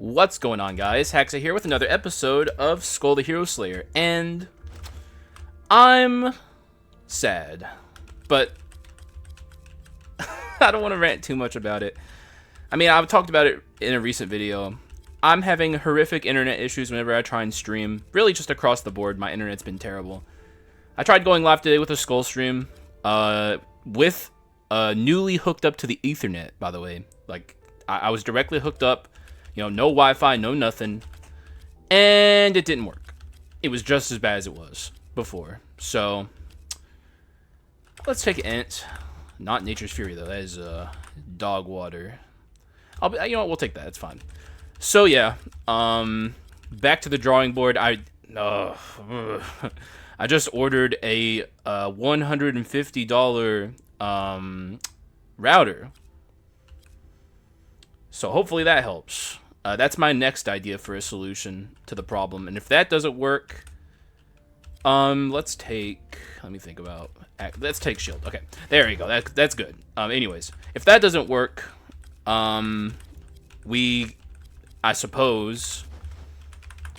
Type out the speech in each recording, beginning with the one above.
What's going on, guys? Haxa here with another episode of Skul the Hero Slayer, and I'm sad, but I don't want to rant too much about it. I mean, I've talked about it in a recent video. I'm having horrific internet issues whenever I try and stream. Really just across the board, my internet's been terrible. I tried going live today with a Skul stream, with newly hooked up to the Ethernet, by the way. Like, I was directly hooked up. You know, no Wi-Fi, no nothing. And it didn't work. It was just as bad as it was before. So, let's take Ent. Not Nature's Fury, though. That is dog water. You know what? We'll take that. It's fine. So, yeah. Back to the drawing board. I just ordered a $150 router. So hopefully that helps. That's my next idea for a solution to the problem. And if that doesn't work, let's take shield. Okay, there you go. That's good. Anyways, if that doesn't work, I suppose,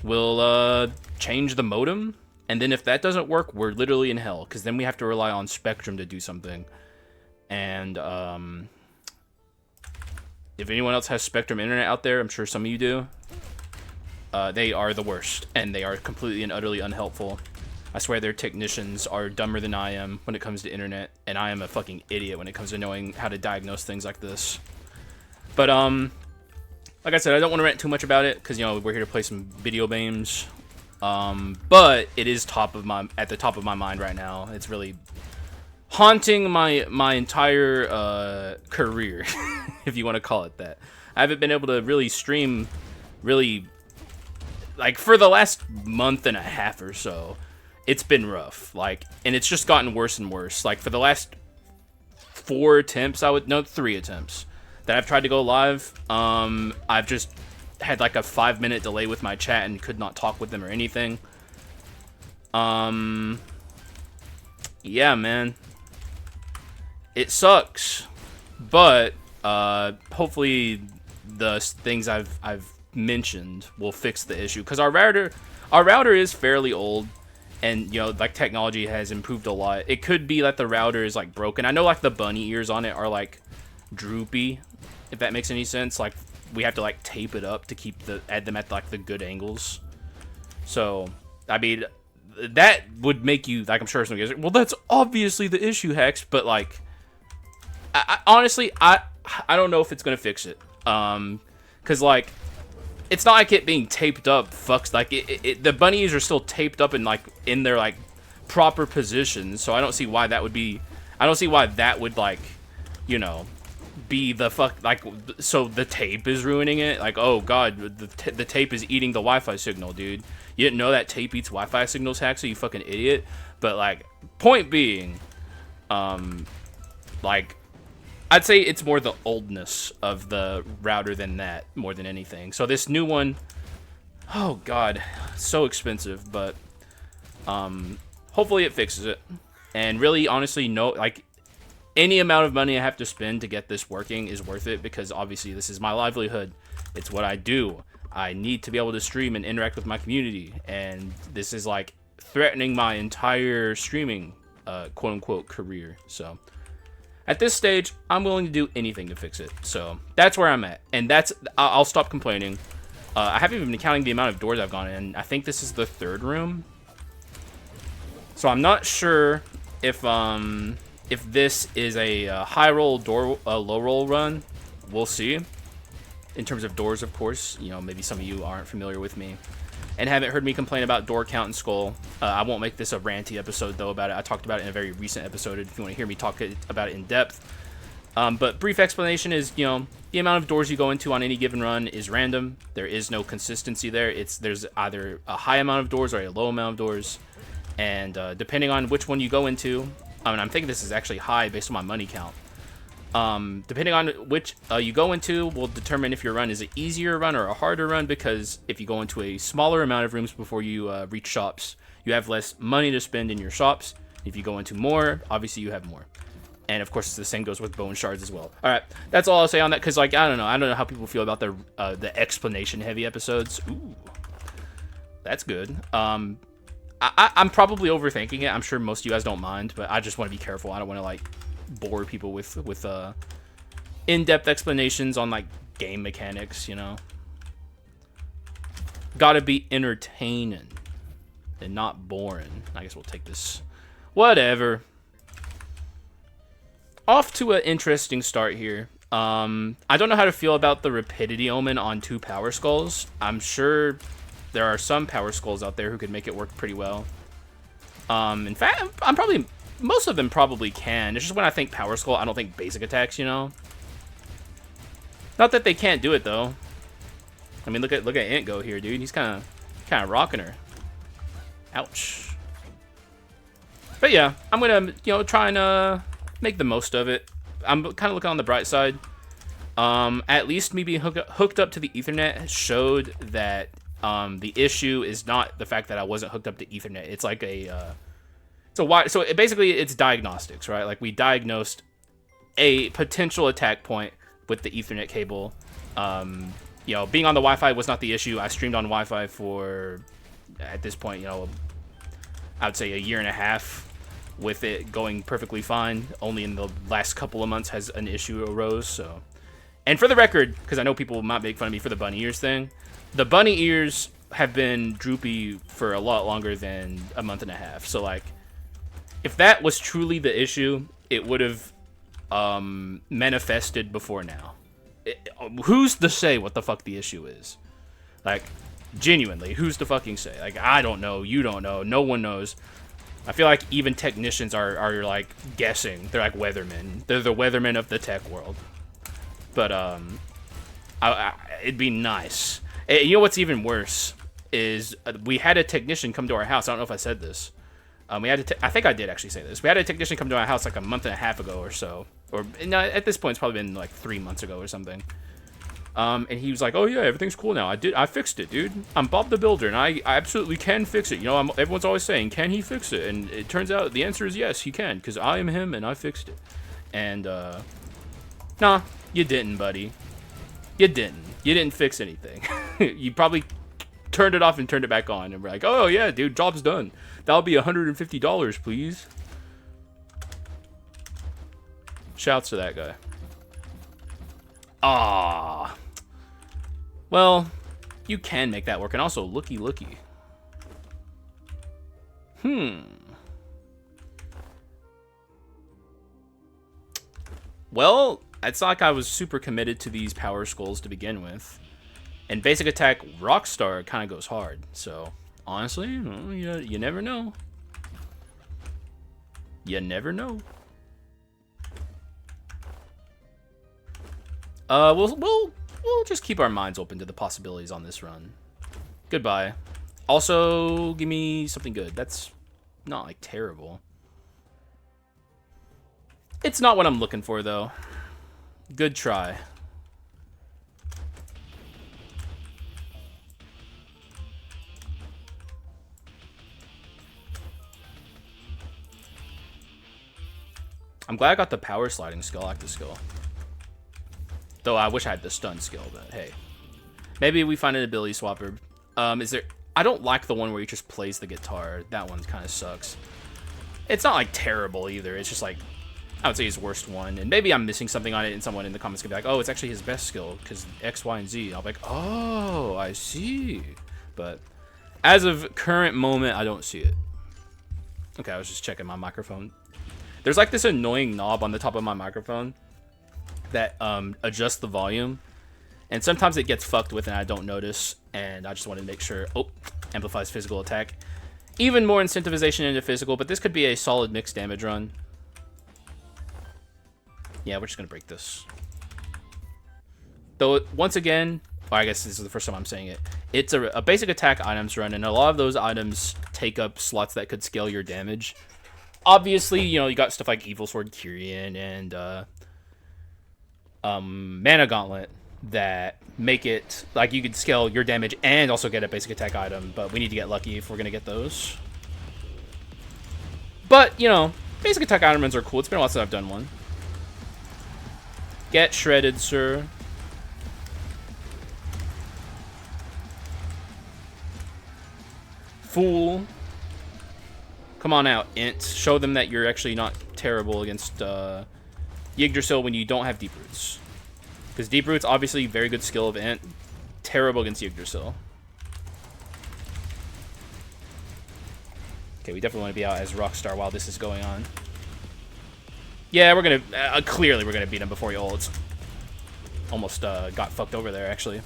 we'll change the modem. And then if that doesn't work, we're literally in hell, because then we have to rely on Spectrum to do something. And if anyone else has Spectrum internet out there, I'm sure some of you do. They are the worst, and they are completely and utterly unhelpful. I swear their technicians are dumber than I am when it comes to internet, and I am a fucking idiot when it comes to knowing how to diagnose things like this. But like I said, I don't want to rant too much about it, because, you know, we're here to play some video games. But it is at the top of my mind right now. It's really haunting my entire career, if you want to call it that. I haven't been able to really stream, like, for the last month and a half or so. It's been rough, like, and it's just gotten worse and worse. Like, for the last 3 attempts that I've tried to go live, I've just had like a 5-minute delay with my chat and could not talk with them or anything. Yeah, man. It sucks, but hopefully the things I've mentioned will fix the issue, because our router is fairly old, and, you know, like, technology has improved a lot. It could be that the router is like broken. I know, like, the bunny ears on it are like droopy, if that makes any sense. Like, we have to like tape it up to add them at like the good angles. So, I mean, that would make you, like, I'm sure some guys are, well, that's obviously the issue, Hex, but, like, honestly, I don't know if it's gonna fix it. Cause, like, it's not like it being taped up fucks, like, the bunnies are still taped up in, like, in their, like, proper positions. So I don't see why that would like, you know, be the fuck, like, so the tape is ruining it. Like, oh god, the tape is eating the Wi-Fi signal, dude. You didn't know that tape eats Wi-Fi signals, Haxa, you fucking idiot. But, like, point being, like, I'd say it's more the oldness of the router than that, more than anything. So this new one, oh god, so expensive, but hopefully it fixes it. And really, honestly, no, like, any amount of money I have to spend to get this working is worth it, because obviously this is my livelihood. It's what I do. I need to be able to stream and interact with my community, and this is, like, threatening my entire streaming quote-unquote career. So at this stage, I'm willing to do anything to fix it. So that's where I'm at, and I'll stop complaining. I haven't even been counting the amount of doors I've gone in. I think this is the 3rd room, so I'm not sure if this is a high roll door, low roll run. We'll see. In terms of doors, of course, you know, maybe some of you aren't familiar with me and haven't heard me complain about door count in Skul. I won't make this a ranty episode, though, about it. I talked about it in a very recent episode if you want to hear me talk about it in depth. But brief explanation is, you know, the amount of doors you go into on any given run is random. There is no consistency there. There's either a high amount of doors or a low amount of doors. And depending on which one you go into, I mean, I'm thinking this is actually high based on my money count. Depending on which you go into will determine if your run is an easier run or a harder run, because if you go into a smaller amount of rooms before you reach shops, you have less money to spend in your shops. If you go into more, obviously you have more. And of course, the same goes with bone shards as well. All right, that's all I'll say on that. Cause like I don't know how people feel about the explanation heavy episodes. Ooh, that's good. I'm probably overthinking it. I'm sure most of you guys don't mind, but I just want to be careful. I don't want to like bore people with in-depth explanations on like game mechanics. You know, gotta be entertaining and not boring. I guess we'll take this. Whatever. Off to an interesting start here. I don't know how to feel about the rapidity omen on 2 power skulls. I'm sure there are some power skulls out there who could make it work pretty well. In fact, most of them probably can. It's just when I think power skull, I don't think basic attacks, you know? Not that they can't do it though. I mean, look at Int go here, dude. He's kind of rocking her. Ouch. But yeah, I'm gonna, try and make the most of it. I'm kind of looking on the bright side. At least me being hooked up to the Ethernet showed that the issue is not the fact that I wasn't hooked up to Ethernet. It's like basically it's diagnostics, right? Like we diagnosed a potential attack point with the Ethernet cable. Being on the Wi-Fi was not the issue. I streamed on Wi-Fi for, at this point, I would say a year and a half. With it going perfectly fine. Only in the last couple of months has an issue arose. So, and for the record, because I know people might make fun of me for the bunny ears thing, the bunny ears have been droopy for a lot longer than a month and a half. So like, if that was truly the issue, it would have manifested before now. Who's to say what the fuck the issue is? Like, genuinely, who's to fucking say? Like, I don't know. You don't know. No one knows. I feel like even technicians are like guessing. They're like weathermen. They're the weathermen of the tech world. But it'd be nice. And you know what's even worse is we had a technician come to our house. I don't know if I said this. I think I did actually say this. We had a technician come to our house like a month and a half ago or so. Or no, at this point it's probably been like 3 months ago or something. And he was like, "Oh yeah, everything's cool now. I fixed it, dude. I'm Bob the Builder, and I absolutely can fix it. Everyone's always saying, can he fix it? And it turns out the answer is yes, he can, because I am him and I fixed it." And nah, you didn't, buddy. You didn't. You didn't fix anything. You probably turned it off and turned it back on, and we're like, "Oh yeah, dude, job's done. That'll be $150, please." Shouts to that guy. Ah. Well, you can make that work, and also looky. Well, it's not like I was super committed to these power skulls to begin with. And basic attack Rockstar kind of goes hard, so honestly, you never know. You never know. We'll just keep our minds open to the possibilities on this run. Goodbye. Also, give me something good. That's not like terrible. It's not what I'm looking for though. Good try. I'm glad I got the power sliding skill. I like the skill. Though I wish I had the stun skill, but hey. Maybe we find an ability swapper. I don't like the one where he just plays the guitar. That one kind of sucks. It's not like terrible either. It's just like, I would say his worst one. And maybe I'm missing something on it, and someone in the comments could be like, "Oh, it's actually his best skill because X, Y, and Z." I'll be like, "Oh, I see." But as of current moment, I don't see it. Okay, I was just checking my microphone. There's like this annoying knob on the top of my microphone that adjusts the volume, and sometimes it gets fucked with and I don't notice, and I just wanted to make sure. Oh, amplifies physical attack. Even more incentivization into physical, but this could be a solid mixed damage run. Yeah, we're just gonna break this. Though, once again, or I guess this is the first time I'm saying it, it's a basic attack items run, and a lot of those items take up slots that could scale your damage. Obviously, you got stuff like Evil Sword Kyrian and Mana Gauntlet that make it like you could scale your damage and also get a basic attack item, but we need to get lucky if we're gonna get those. But basic attack items are cool. It's been a while since I've done one. Get shredded, sir. Fool. Come on out, Int. Show them that you're actually not terrible against Yggdrasil when you don't have Deep Roots. Because Deep Roots, obviously, very good skill of Int. Terrible against Yggdrasil. Okay, we definitely want to be out as Rockstar while this is going on. Yeah, we're going to... clearly, we're going to beat him before he ults. Almost got fucked over there, actually.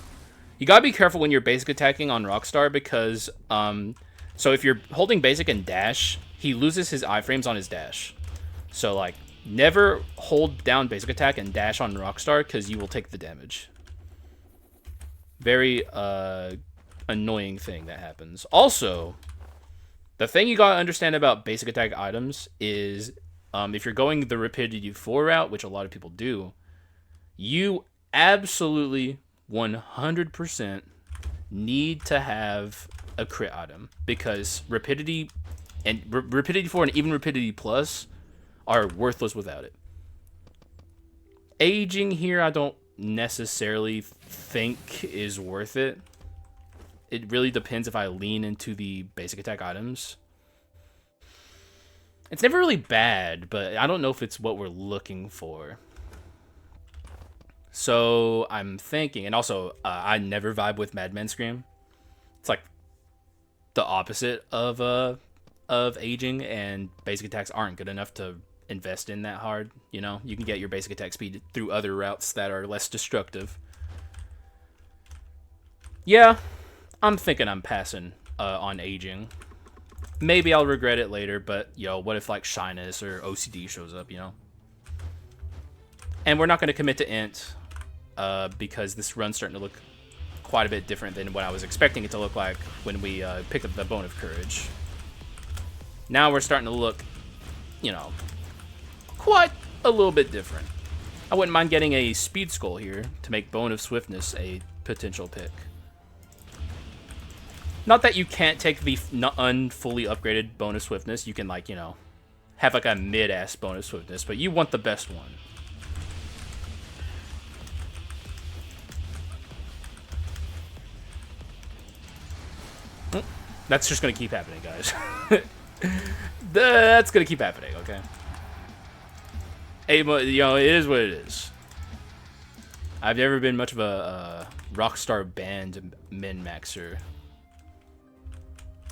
You got to be careful when you're basic attacking on Rockstar because... so if you're holding basic and dash, he loses his iframes on his dash. So, like, never hold down basic attack and dash on Rockstar because you will take the damage. Very annoying thing that happens. Also... the thing you gotta understand about basic attack items is if you're going the rapidity 4 route, which a lot of people do, you absolutely 100% need to have a crit item because rapidity and rapidity 4 and even rapidity plus are worthless without it. Aging here, I don't necessarily think is worth it. It really depends if I lean into the basic attack items. It's never really bad, but I don't know if it's what we're looking for. So I'm thinking, and also I never vibe with Madman Scream. It's like the opposite of aging, and basic attacks aren't good enough to invest in that hard. You know, you can get your basic attack speed through other routes that are less destructive. Yeah. I'm thinking I'm passing on aging. Maybe I'll regret it later, but, yo, what if, like, Shyness or OCD shows up, you know? And we're not going to commit to Int because this run's starting to look quite a bit different than what I was expecting it to look like when we picked up the Bone of Courage. Now we're starting to look, you know, quite a little bit different. I wouldn't mind getting a Speed Skull here to make Bone of Swiftness a potential pick. Not that you can't take the unfully upgraded Bone of Swiftness. You can, like, you know, have, like, a mid-ass Bone of Swiftness, but you want the best one. That's just going to keep happening, guys. That's going to keep happening, okay? Hey, you know, it is what it is. I've never been much of a Rockstar band min-maxer.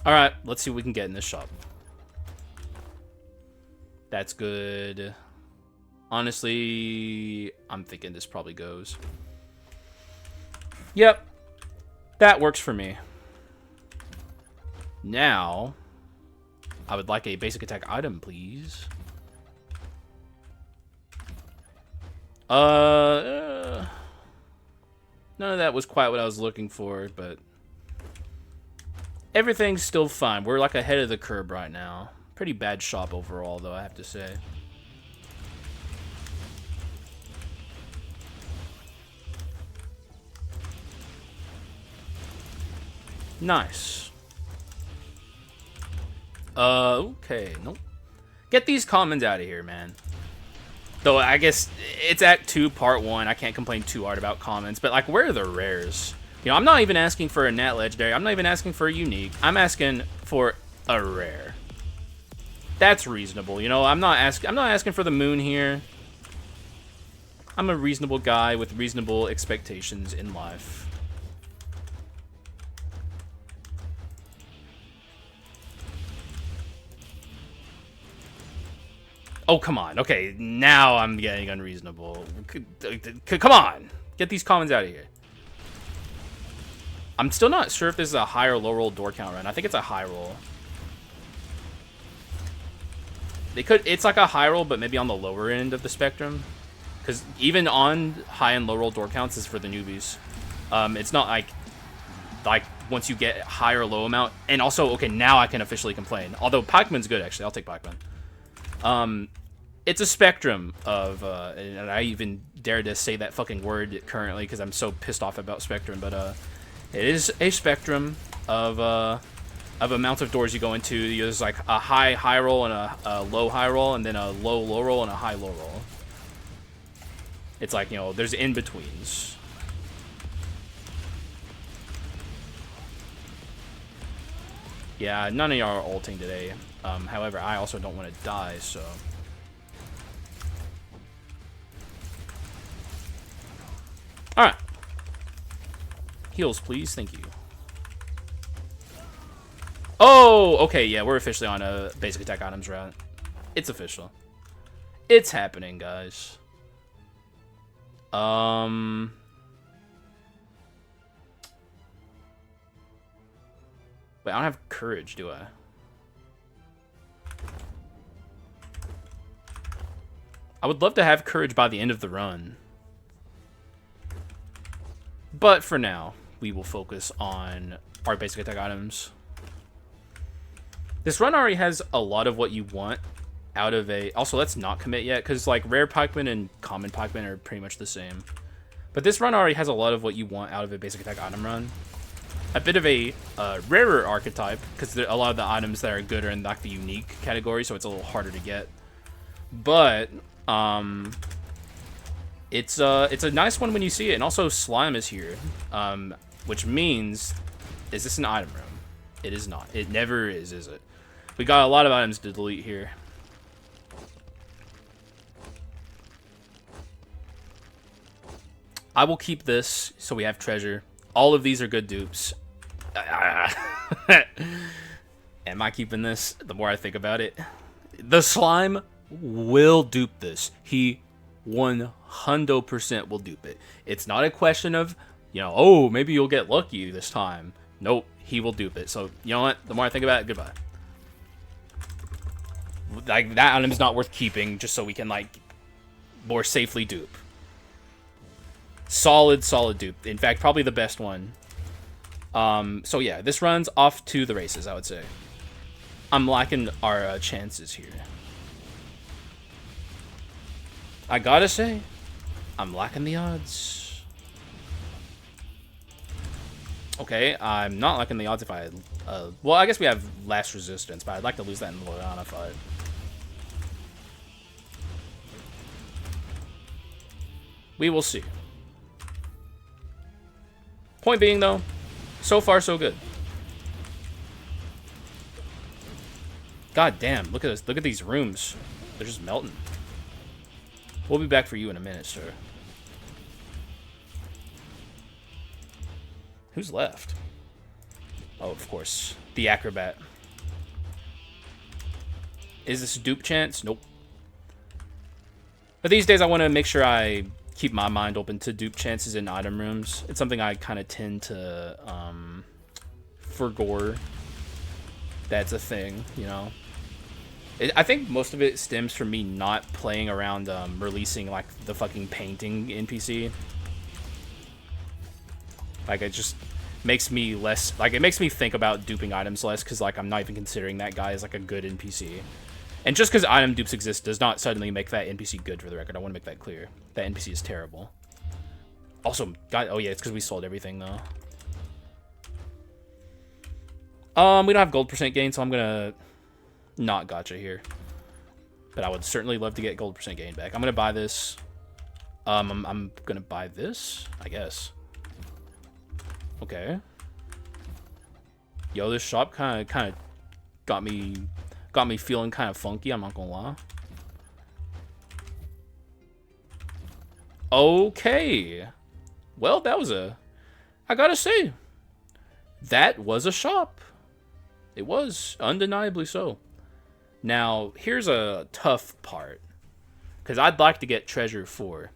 Alright, let's see what we can get in this shop. That's good. Honestly, I'm thinking this probably goes. Yep. That works for me. Now, I would like a basic attack item, please. None of that was quite what I was looking for, but... everything's still fine. We're like ahead of the curve right now. Pretty bad shop overall, though, I have to say. Nice. Okay. Nope. Get these commons out of here, man. Though, I guess it's Act 2, Part 1. I can't complain too hard about commons. But, like, where are the rares? You know, I'm not even asking for a Nat Legendary. I'm not even asking for a Unique. I'm asking for a rare. That's reasonable. You know, I'm not asking for the moon here. I'm a reasonable guy with reasonable expectations in life. Oh, come on. Okay, now I'm getting unreasonable. Come on. Get these commons out of here. I'm still not sure if this is a high or low roll door count run. I think it's a high roll. It's like a high roll, but maybe on the lower end of the spectrum. Because even on high and low roll door counts is for the newbies. It's not like once you get high or low amount. And also, okay, now I can officially complain. Although Pikeman's good, actually. I'll take Pikeman. It's a spectrum of, and I even dare to say that fucking word currently because I'm so pissed off about spectrum, but it is a spectrum of amounts of doors you go into. There's like a high roll and a low high roll, and then a low roll and a high low roll. It's like, you know, there's in-betweens. Yeah, none of y'all are ulting today. However, I also don't want to die, so... Alright. Heals, please. Thank you. Oh, okay, yeah, we're officially on a basic attack items route. It's official. It's happening, guys. Wait, I don't have courage, do I? I would love to have courage by the end of the run. But for now, we will focus on our basic attack items. This run already has a lot of what you want out of a... Also, let's not commit yet, because like rare pikemen and common pikemen are pretty much the same. But this run already has a lot of what you want out of a basic attack item run. A bit of a rarer archetype, because a lot of the items that are good are in like the unique category, so it's a little harder to get. But it's a nice one when you see it. And also slime is here, which means, is this an item room? It is not. It never is it? We got a lot of items to delete here. I will keep this so we have treasure. All of these are good dupes. Am I keeping this? The more I think about it, the slime will dupe this. He 100% will dupe it. It's not a question of, you know, oh, maybe you'll get lucky this time. Nope, he will dupe it. So, you know what? The more I think about it, goodbye. Like, that item's not worth keeping just so we can, like, more safely dupe. Solid dupe. In fact, probably the best one. So yeah, this run's off to the races, I would say. I'm liking our chances here. I gotta say, I'm liking the odds. Okay, I'm not liking the odds if I... well, I guess we have less resistance, but I'd like to lose that in the Lorana fight. We will see. Point being, though, so far so good. God damn, look at this. Look at these rooms. They're just melting. We'll be back for you in a minute, sir. Who's left? Oh, of course. The acrobat. Is this a dupe chance? Nope. But these days I want to make sure I keep my mind open to dupe chances in item rooms. It's something I kind of tend to forgo. That's a thing, you know. I think most of it stems from me not playing around releasing like the fucking painting NPC. Like, it just makes me less, like, it makes me think about duping items less, because like I'm not even considering that guy as like a good NPC. And just because item dupes exist does not suddenly make that NPC good, for the record. I want to make that clear. That NPC is terrible. Also, God, oh yeah, it's because we sold everything, though. We don't have gold percent gain, so I'm gonna not gotcha here. But I would certainly love to get gold percent gain back. I'm gonna buy this. I'm gonna buy this, I guess. Okay. Yo, this shop kind of got me feeling kind of funky, I'm not gonna lie. Okay. Well, that was I gotta say, that was a shop. It was, undeniably so. Now, here's a tough part, because I'd like to get treasure 4.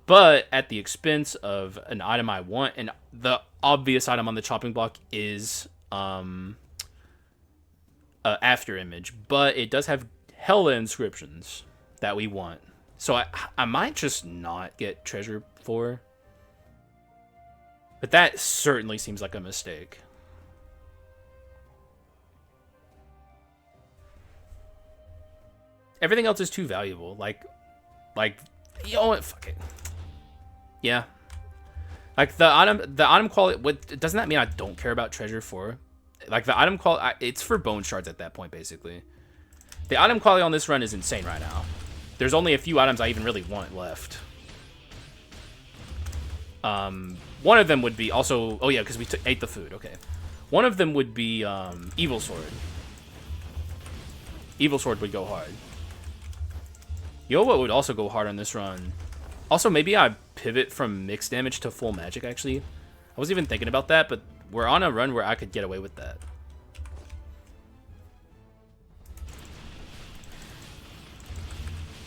But at the expense of an item I want, and the obvious item on the chopping block is after image, but it does have hella inscriptions that we want. So I might just not get treasure 4. But that certainly seems like a mistake. Everything else is too valuable. Like, you know what? Fuck it. Yeah. Like, the item quality, doesn't that mean I don't care about treasure 4? Like, the item quality, it's for bone shards at that point, basically. The item quality on this run is insane right now. there's only a few items I even really want left. One of them would be also... Oh, yeah, because we ate the food. Okay. One of them would be Evil Sword. Evil Sword would go hard. You know what would also go hard on this run? Also, maybe I pivot from mixed damage to full magic, actually. I wasn't even thinking about that, but we're on a run where I could get away with that.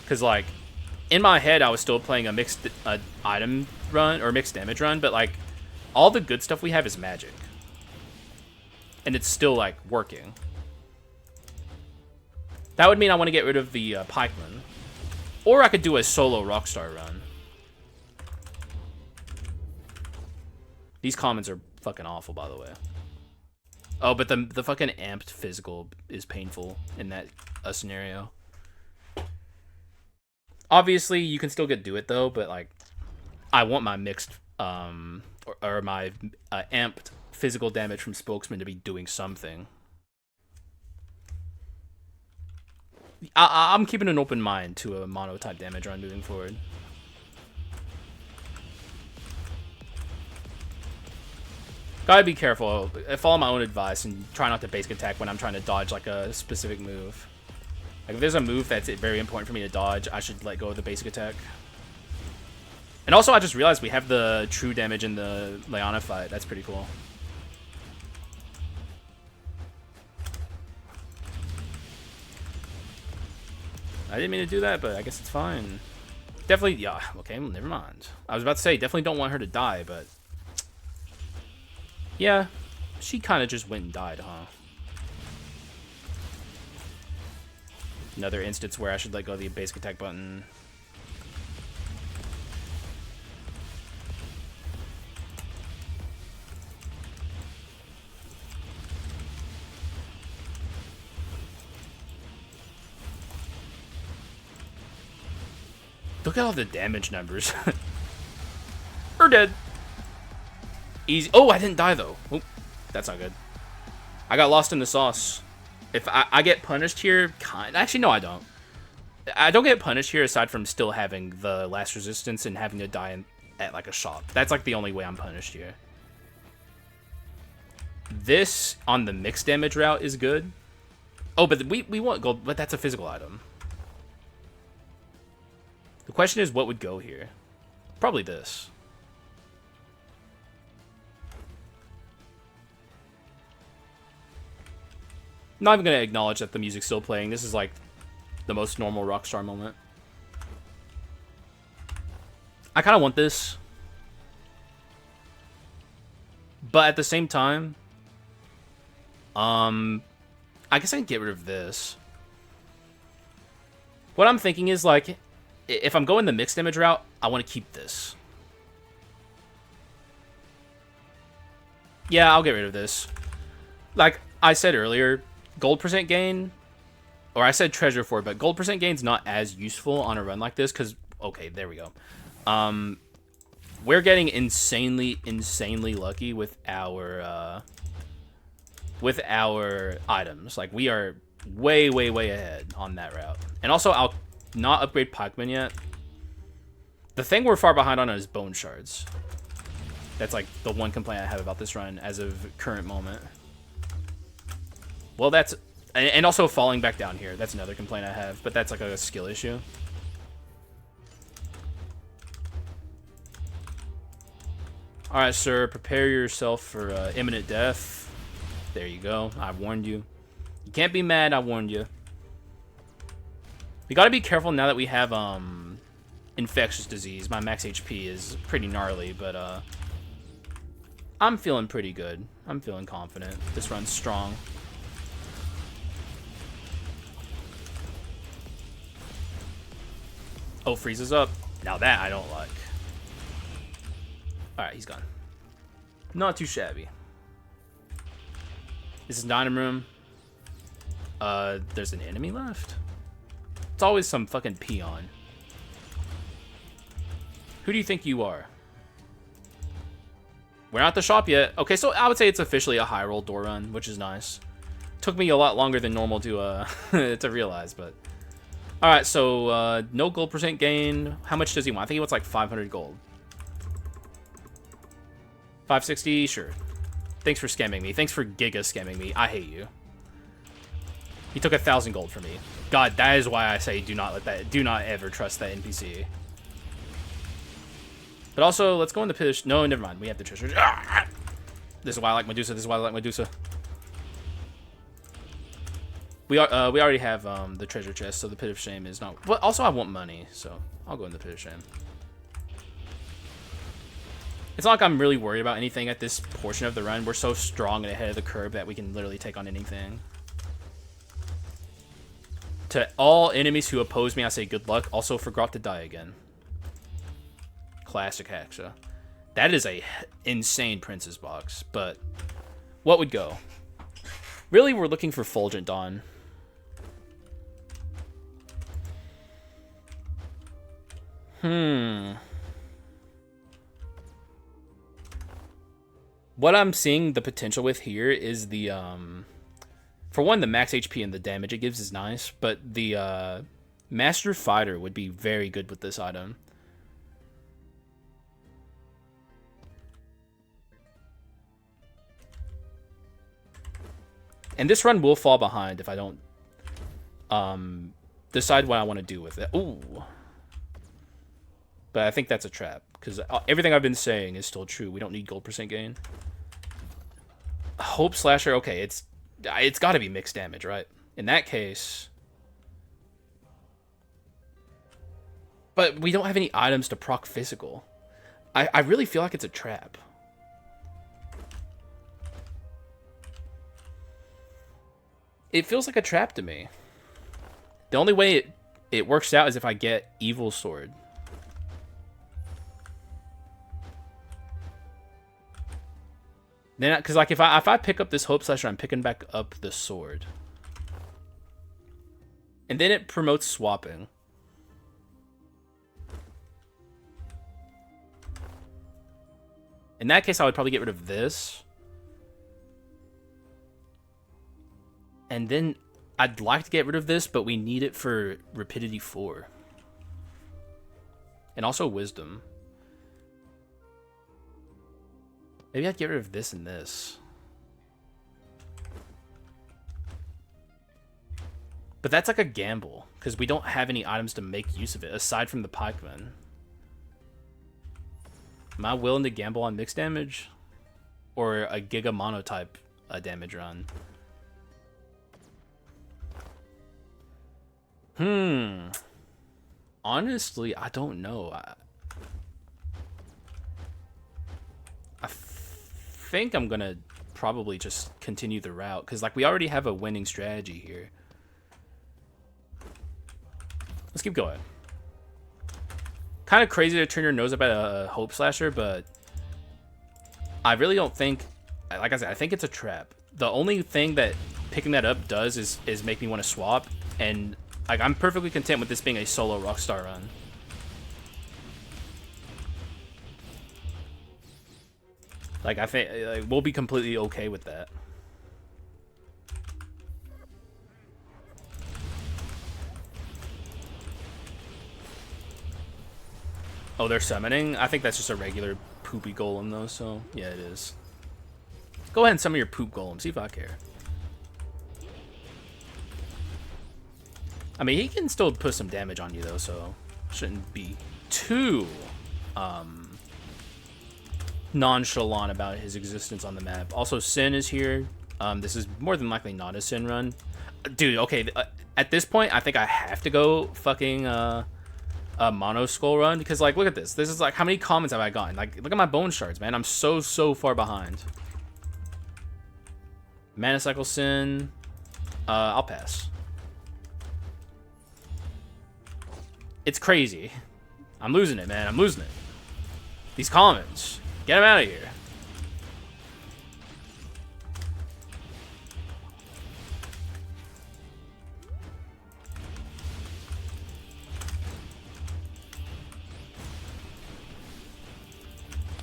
Because, like, in my head, I was still playing a mixed item run, or mixed damage run, but, like, all the good stuff we have is magic. And it's still, like, working. That would mean I want to get rid of the pikeman. Or I could do a solo Rockstar run. These comments are fucking awful, by the way. Oh, but the fucking amped physical is painful in that scenario. Obviously, you can still do it, though, but, like, I want my mixed, or my amped physical damage from Spokesman to be doing something. I'm keeping an open mind to a mono-type damage run moving forward. Gotta be careful. Follow my own advice and try not to basic attack when I'm trying to dodge, like, a specific move. Like, if there's a move that's very important for me to dodge, I should let go of the basic attack. And also, I just realized we have the true damage in the Leona fight. That's pretty cool. I didn't mean to do that, but I guess it's fine. Definitely, yeah, okay, well, never mind. I was about to say, definitely don't want her to die, but... Yeah, she kind of just went and died, huh? Another instance where I should let go of the basic attack button. Look at all the damage numbers. We're dead. Easy. Oh, I didn't die, though. Oh, that's not good. I got lost in the sauce. If I get punished here, actually, no, I don't. I don't get punished here aside from still having the last resistance and having to die at, like, a shop. That's, like, the only way I'm punished here. This, on the mixed damage route, is good. Oh, but we want gold, but that's a physical item. The question is, what would go here? Probably this. I'm not even going to acknowledge that the music's still playing. This is like the most normal Rockstar moment. I kind of want this. But at the same time, I guess I can get rid of this. What I'm thinking is, like, if I'm going the mixed damage route, I want to keep this. Yeah, I'll get rid of this. Like I said earlier, gold percent gain, or I said treasure for it, but gold percent gain's not as useful on a run like this, because, okay, there we go. We're getting insanely lucky with our items. Like, we are way ahead on that route. And also, I'll not upgrade pikeman yet. The thing we're far behind on is bone shards. That's, like, the one complaint I have about this run as of current moment. Well, that's... And also falling back down here. That's another complaint I have, but that's, like, a skill issue. Alright, sir. Prepare yourself for imminent death. There you go. I warned you. You can't be mad. I warned you. We gotta be careful now that we have infectious disease. My max HP is pretty gnarly, but I'm feeling pretty good. I'm feeling confident. This run's strong. Oh, freezes up. Now that I don't like. Alright, he's gone. Not too shabby. This is dining room. There's an enemy left? It's always some fucking peon. Who do you think you are? We're not at the shop yet. Okay, so I would say it's officially a high roll door run, which is nice. Took me a lot longer than normal to to realize, but... Alright, so no gold percent gain. How much does he want? I think he wants like 500 gold. 560, sure. Thanks for scamming me. Thanks for giga scamming me. I hate you. He took 1,000 gold from me. God, that is why I say do not ever trust that NPC. But also, let's go in the pit. No, never mind. We have the treasure. Ah! This is why I like Medusa. This is why I like Medusa. We already have the treasure chest, so the pit of shame is not. But also, I want money, so I'll go in the pit of shame. It's not like I'm really worried about anything at this portion of the run. We're so strong and ahead of the curve that we can literally take on anything. To all enemies who oppose me, I say good luck. Also, forgot to die again. Classic Haxa. That is a insane Princess box, but what would go? Really, we're looking for Fulgent Dawn. What I'm seeing the potential with here is the, for one, the max HP and the damage it gives is nice, but the Master Fighter would be very good with this item. And this run will fall behind if I don't decide what I want to do with it. Ooh. But I think that's a trap, because everything I've been saying is still true. We don't need gold percent gain. Hope Slasher, okay, it's got to be mixed damage, right? In that case... But we don't have any items to proc physical. I really feel like it's a trap. It feels like a trap to me. The only way it works out is if I get Evil Sword. Then, because like if I pick up this Hope Slasher, I'm picking back up the sword, and then it promotes swapping. In that case, I would probably get rid of this, and then I'd like to get rid of this, but we need it for Rapidity 4, and also Wisdom. Maybe I'd get rid of this and this. But that's like a gamble, because we don't have any items to make use of it, aside from the pikeman. Am I willing to gamble on mixed damage? Or a Giga Monotype damage run? Honestly, I don't know. I think I'm gonna probably just continue the route, because like we already have a winning strategy here. Let's keep going. Kind of crazy to turn your nose up at a Hope Slasher, but I really don't think, like I said, I think it's a trap. The only thing that picking that up does is make me want to swap, and like I'm perfectly content with this being a solo Rockstar run. Like, I think like, we'll be completely okay with that. Oh, they're summoning? I think that's just a regular poopy golem, though, so yeah, it is. Go ahead and summon your poop golem, see if I care. I mean, he can still put some damage on you, though, so shouldn't be too... nonchalant about his existence on the map. Also, Sin is here. This is more than likely not a Sin run. Dude, okay, at this point, I think I have to go fucking a Mono Skull run, because, like, look at this. This is, like, how many comments have I gotten? Like, look at my bone shards, man. I'm so far behind. Mana Cycle Sin. I'll pass. It's crazy. I'm losing it, man. I'm losing it. These comments. Get him out of here.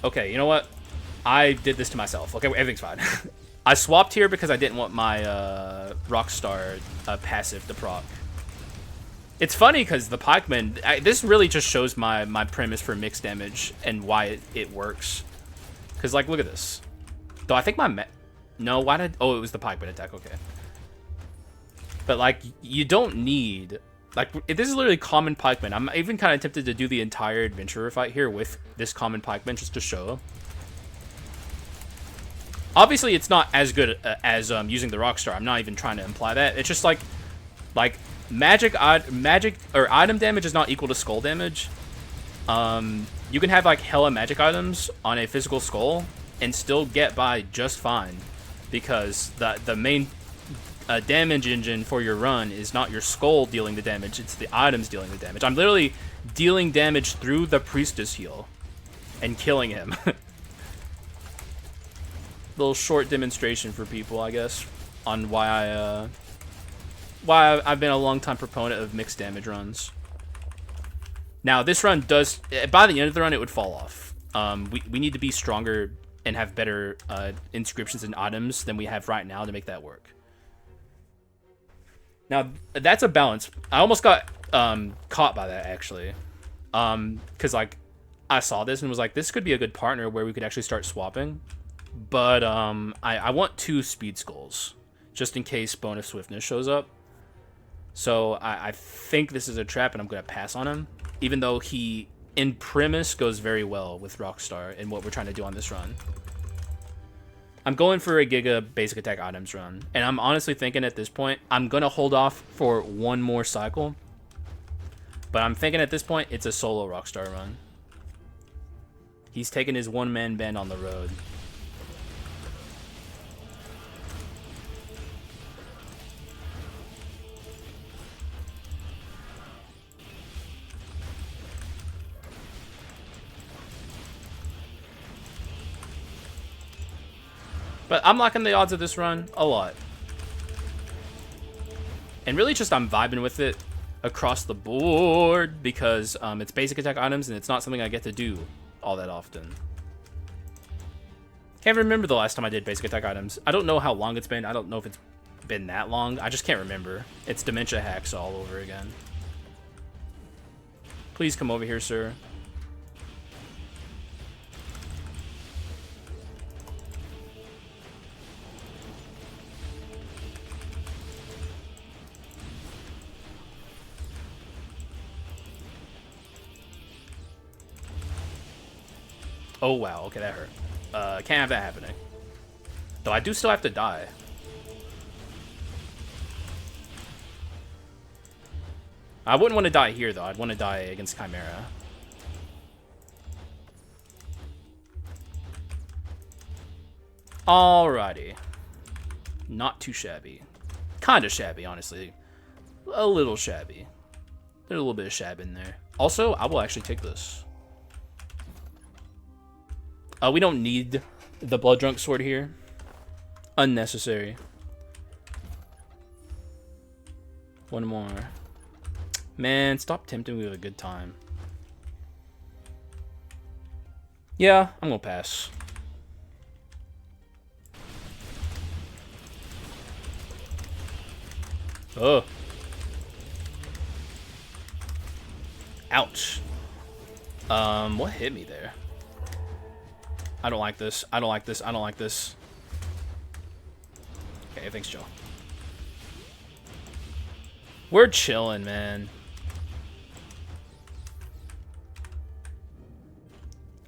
Okay, you know what? I did this to myself. Okay, everything's fine. I swapped here because I didn't want my Rockstar passive to proc. It's funny because the pikeman, this really just shows my premise for mixed damage and why it works. Because, like, look at this. Though I think no, why did... Oh, it was the pikeman attack, okay. But, like, you don't need... Like, this is literally common pikeman. I'm even kind of tempted to do the entire adventurer fight here with this common pikeman just to show. Obviously, it's not as good as using the Rockstar. I'm not even trying to imply that. It's just like magic or item damage is not equal to skull damage. You can have like hella magic items on a physical skull and still get by just fine, because the main damage engine for your run is not your skull dealing the damage, it's the items dealing the damage. I'm literally dealing damage through the priestess heal and killing him. Little short demonstration for people, I guess, on why I've been a long time proponent of mixed damage runs. Now this run does, by the end of the run, it would fall off. We need to be stronger and have better inscriptions and items than we have right now to make that work. Now, that's a balance. I almost got caught by that, actually. Because, like, I saw this and was like, this could be a good partner where we could actually start swapping. But I want 2 speed skulls, just in case bonus swiftness shows up. So I think this is a trap, and I'm going to pass on him. Even though he, in premise, goes very well with Rockstar and what we're trying to do on this run. I'm going for a Giga basic attack items run, and I'm honestly thinking at this point, I'm going to hold off for one more cycle, but I'm thinking at this point, it's a solo Rockstar run. He's taking his one-man band on the road. But I'm liking the odds of this run a lot. And really just I'm vibing with it across the board because it's basic attack items and it's not something I get to do all that often. Can't remember the last time I did basic attack items. I don't know how long it's been. I don't know if it's been that long. I just can't remember. It's Dementia Haxa all over again. Please come over here, sir. Oh, wow. Okay, that hurt. Can't have that happening. Though I do still have to die. I wouldn't want to die here, though. I'd want to die against Chimera. Alrighty. Not too shabby. Kind of shabby, honestly. A little shabby. There's a little bit of shab in there. Also, I will actually take this. We don't need the Blood Drunk Sword here. Unnecessary. One more. Man, stop tempting me with a good time. Yeah, I'm gonna pass. Oh. Ouch. What hit me there? I don't like this. I don't like this. I don't like this. Okay, thanks, Joe. We're chilling, man.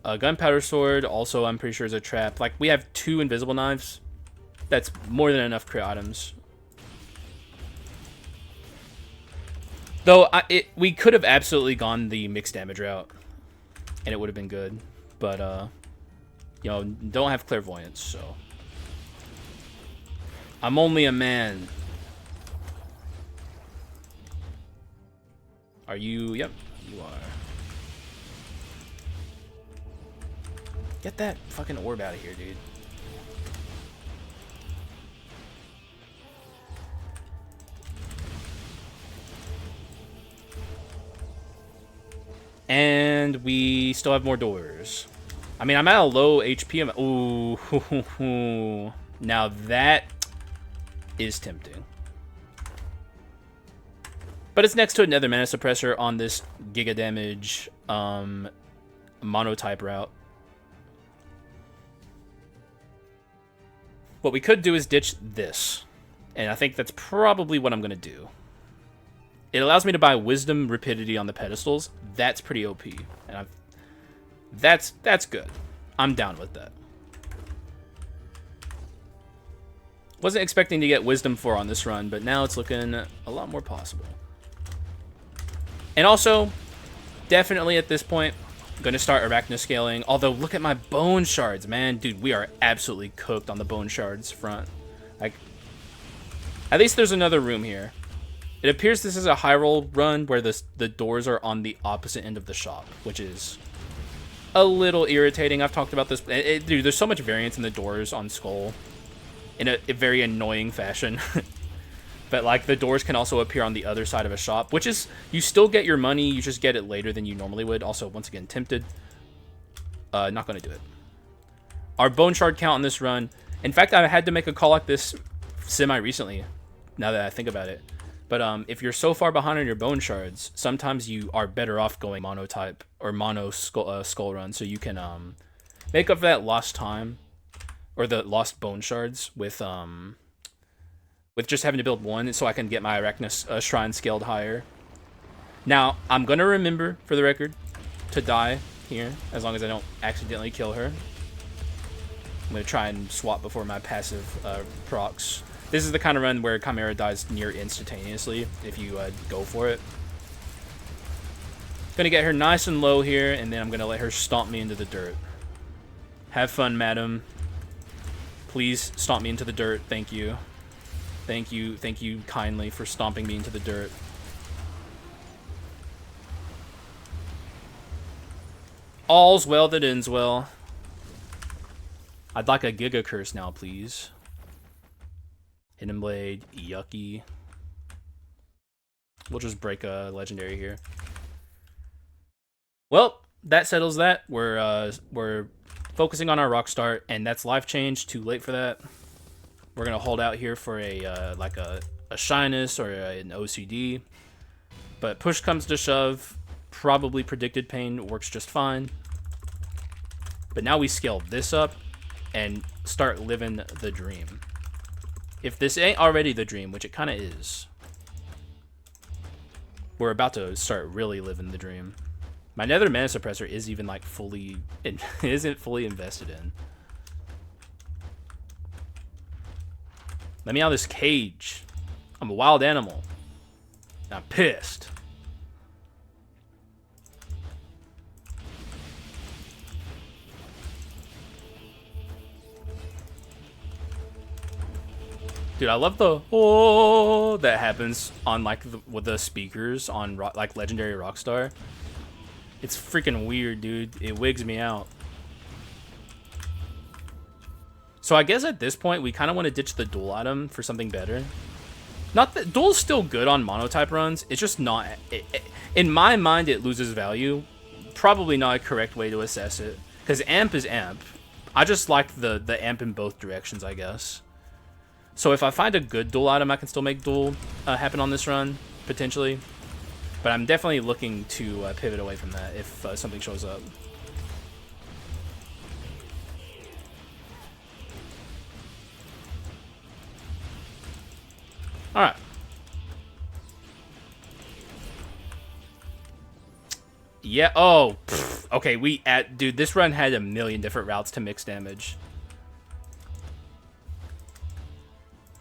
Gunpowder sword, also I'm pretty sure is a trap. Like, we have 2 invisible knives. That's more than enough crit items. Though, we could have absolutely gone the mixed damage route. And it would have been good. But, you know, don't have clairvoyance, so. I'm only a man. Are you? Yep, you are. Get that fucking orb out of here, dude. And we still have more doors. I mean, I'm at a low HP. Ooh, now that is tempting. But it's next to another mana suppressor on this giga damage monotype route. What we could do is ditch this. And I think that's probably what I'm going to do. It allows me to buy Wisdom Rapidity on the pedestals. That's pretty OP. And that's good. I'm down with that. Wasn't expecting to get Wisdom 4 on this run, but now it's looking a lot more possible. And also, definitely at this point, I'm going to start Arachnoscaling. Although, look at my Bone Shards, man. Dude, we are absolutely cooked on the Bone Shards front. Like, at least there's another room here. It appears this is a high roll run where the doors are on the opposite end of the shop, which is a little irritating. I've talked about this. Dude, there's so much variance in the doors on Skul in a very annoying fashion. But, like, the doors can also appear on the other side of a shop, which is, you still get your money, you just get it later than you normally would. Also, once again, tempted. Not going to do it. Our Bone Shard count on this run. In fact, I had to make a call like this semi-recently, now that I think about it. But if you're so far behind on your Bone Shards, sometimes you are better off going monotype or mono skull run, so you can make up for that lost time or the lost Bone Shards with just having to build one, so I can get my Arachnos Shrine scaled higher. Now I'm gonna remember, for the record, to die here as long as I don't accidentally kill her. I'm gonna try and swap before my passive procs. This is the kind of run where Chimera dies near instantaneously if you go for it. Gonna get her nice and low here, and then I'm gonna let her stomp me into the dirt. Have fun, madam. Please stomp me into the dirt. Thank you. Thank you kindly for stomping me into the dirt. All's well that ends well. I'd like a Giga Curse now, please. Hidden Blade, yucky. We'll just break a legendary here. Well, that settles that. We're focusing on our Rockstar, and that's life change. Too late for that. We're gonna hold out here for a like a shyness or an OCD. But push comes to shove, probably Predicted Pain works just fine. But now we scale this up and start living the dream. If this ain't already the dream, which it kind of is, we're about to start really living the dream. My Nether Mana Suppressor is even like isn't fully invested in. Let me out of this cage. I'm a wild animal. I'm pissed. Dude, I love the oh that happens on like with the speakers on like Legendary Rockstar. It's freaking weird, dude. It wigs me out. So I guess at this point we kind of want to ditch the dual item for something better. Not that dual's still good on monotype runs. It's just not. In my mind, it loses value. Probably not a correct way to assess it, because amp is amp. I just like the amp in both directions, I guess. So if I find a good dual item, I can still make dual happen on this run, potentially. But I'm definitely looking to pivot away from that if something shows up. Alright. Yeah, oh, pfft, okay, dude, this run had a million different routes to mix damage.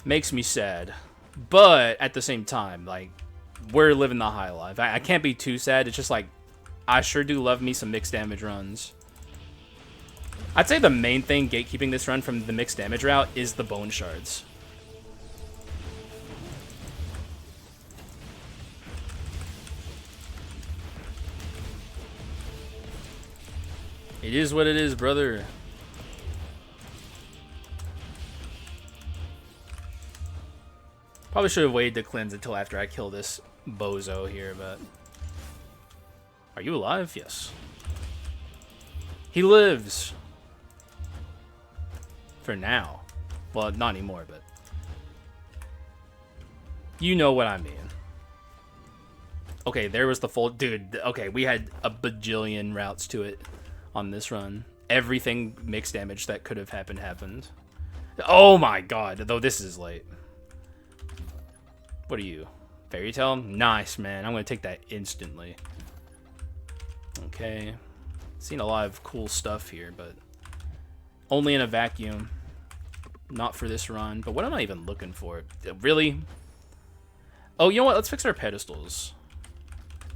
Makes me sad. But at the same time, like, we're living the high life. I can't be too sad. It's just like, I sure do love me some mixed damage runs. I'd say the main thing gatekeeping this run from the mixed damage route is the Bone Shards. It is what it is, brother. Probably should have waited to cleanse until after I kill this bozo here, but... Are you alive? Yes. He lives. For now. Well, not anymore, but... You know what I mean. Okay, there was the full... Dude, okay, we had a bajillion routes to it on this run. Everything mixed damage that could have happened. Oh my god, though this is late. What are you? Fairy Tale? Nice, man. I'm going to take that instantly. Okay. Seen a lot of cool stuff here, but only in a vacuum. Not for this run. But what am I even looking for? Really? Oh, you know what? Let's fix our pedestals.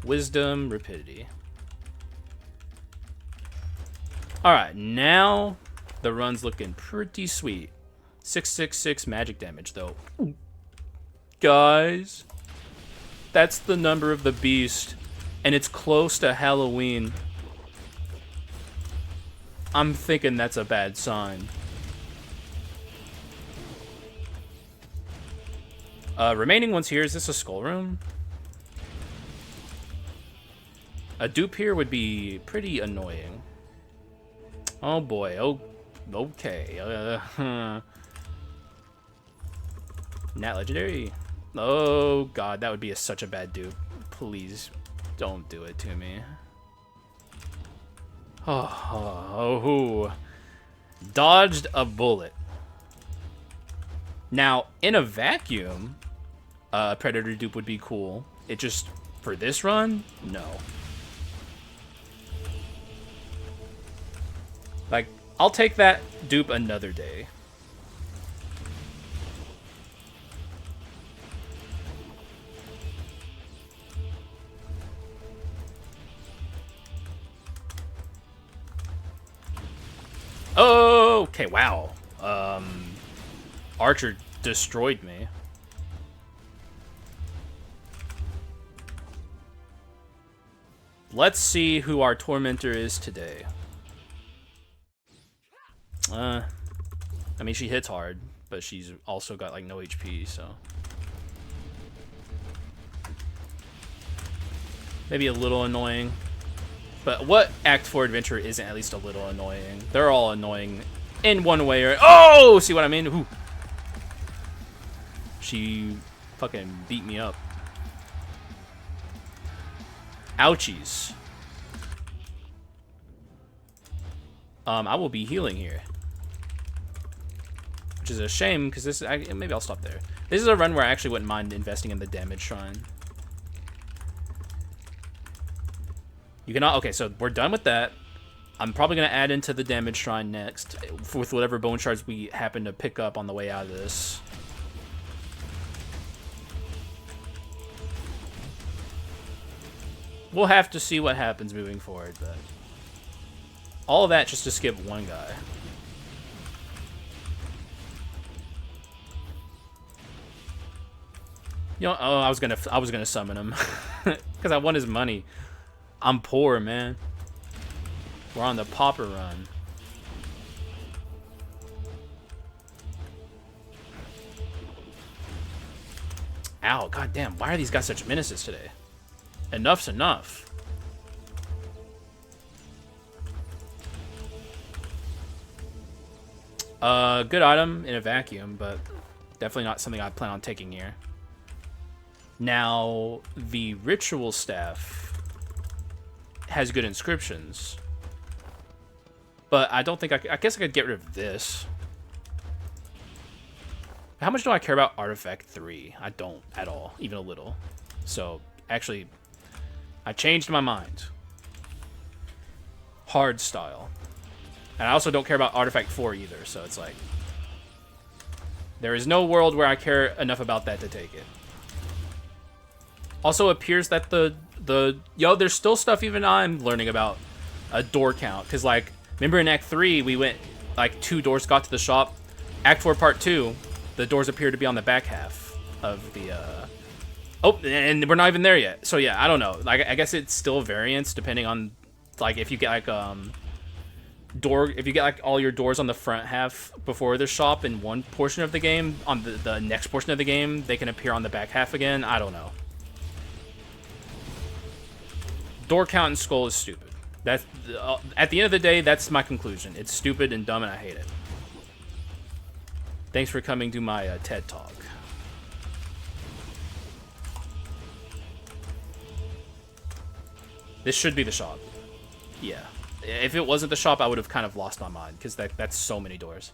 Wisdom, rapidity. Alright, now the run's looking pretty sweet. 666 magic damage, though. Ooh. Guys, that's the number of the beast, and it's close to Halloween. I'm thinking that's a bad sign. Remaining ones here, is this a skull room? A dupe here would be pretty annoying. Oh boy, oh, okay. Nat Legendary. Oh god, that would be such a bad dupe. Please, don't do it to me. Oh, dodged a bullet. Now, in a vacuum, Predator dupe would be cool. It just, for this run, no. Like, I'll take that dupe another day. Oh, okay, wow. Archer destroyed me. Let's see who our tormentor is today. I mean, she hits hard, but she's also got, like, no HP, so... Maybe a little annoying. But what Act 4 adventure isn't at least a little annoying? They're all annoying in one way or... Oh! See what I mean? Ooh. She fucking beat me up. Ouchies. I will be healing here. Which is a shame, because this... maybe I'll stop there. This is a run where I actually wouldn't mind investing in the damage shrine. You cannot... Okay, so we're done with that. I'm probably going to add into the damage shrine next, with whatever bone shards we happen to pick up on the way out of this. We'll have to see what happens moving forward, but... all of that just to skip one guy. You know, oh, I was gonna summon him because I want his money. I'm poor, man. We're on the pauper run. Ow, goddamn! Why are these guys such menaces today? Enough's enough. Good item in a vacuum, but definitely not something I plan on taking here. Now, the ritual staff has good inscriptions, but I don't think I guess I could get rid of this. How much do I care about Artifact 3? I don't at all, even a little. So, actually, I changed my mind. Hard style. And I also don't care about Artifact 4 either, so it's like... there is no world where I care enough about that to take it. Also appears that there's still stuff even I'm learning about a door count. Because, like, remember in Act 3, we went, like, 2 doors got to the shop. Act 4 Part 2, the doors appear to be on the back half of the, oh, and we're not even there yet. So, yeah, I don't know. Like, I guess it's still variance depending on, like, if you get, like, if you get, like, all your doors on the front half before the shop in one portion of the game, on the next portion of the game, they can appear on the back half again. I don't know. Door count in Skul is stupid. That's at the end of the day, that's my conclusion. It's stupid and dumb, and I hate it. Thanks for coming to my TED Talk. This should be the shop. Yeah. If it wasn't the shop, I would have kind of lost my mind, because that's so many doors.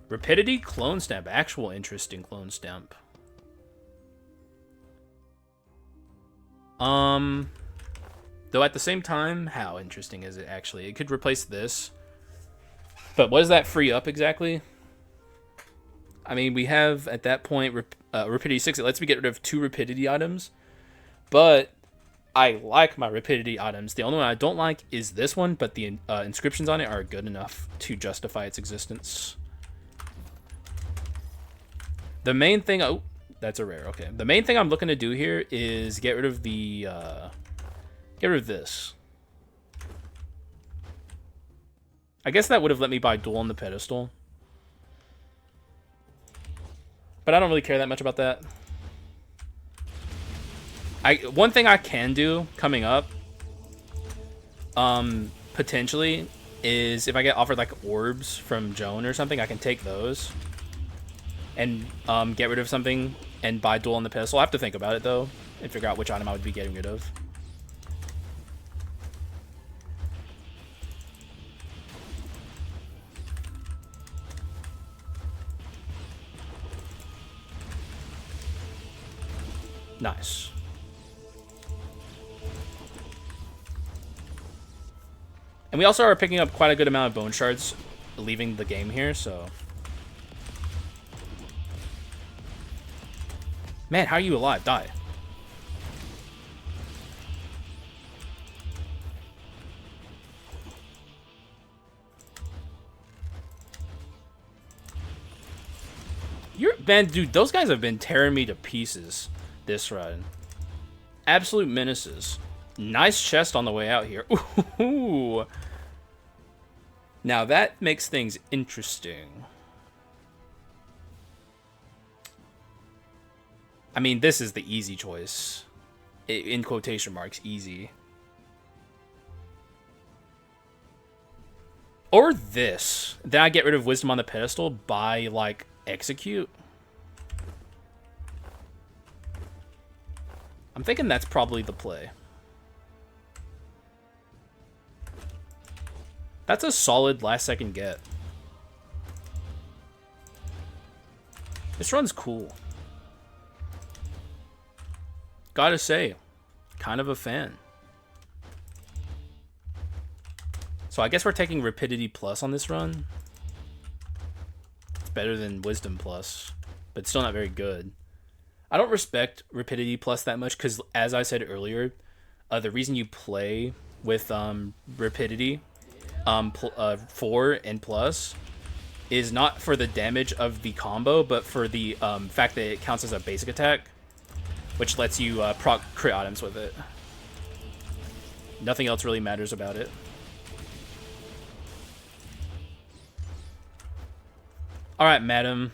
Rapidity, clone stamp. Actual interesting clone stamp. Though at the same time, how interesting is it actually? It could replace this. But what does that free up exactly? I mean, we have, at that point, Rapidity 6. It lets me get rid of 2 Rapidity items. But I like my Rapidity items. The only one I don't like is this one, but the inscriptions on it are good enough to justify its existence. The main thing... Oh, that's a rare. Okay. The main thing I'm looking to do here is get rid of the... get rid of this. I guess that would have let me buy Duel on the Pedestal. But I don't really care that much about that. One thing I can do coming up, potentially, is if I get offered like orbs from Joan or something, I can take those and get rid of something and buy Duel on the Pedestal. I'll have to think about it though and figure out which item I would be getting rid of. Nice. And we also are picking up quite a good amount of bone shards leaving the game here, so... Man, how are you alive? Die. Man, dude, those guys have been tearing me to pieces this run. Absolute menaces. Nice chest on the way out here. Ooh. Now that makes things interesting. I mean, this is the easy choice. In quotation marks, easy. Or this. Then I get rid of Wisdom on the Pedestal by, like, Execute. I'm thinking that's probably the play. That's a solid last second get. This run's cool. Gotta say, kind of a fan. So I guess we're taking Rapidity Plus on this run. It's better than Wisdom Plus, but still not very good. I don't respect Rapidity Plus that much because, as I said earlier, the reason you play with Rapidity 4 and Plus is not for the damage of the combo, but for the fact that it counts as a basic attack, which lets you proc crit items with it. Nothing else really matters about it. Alright, madam.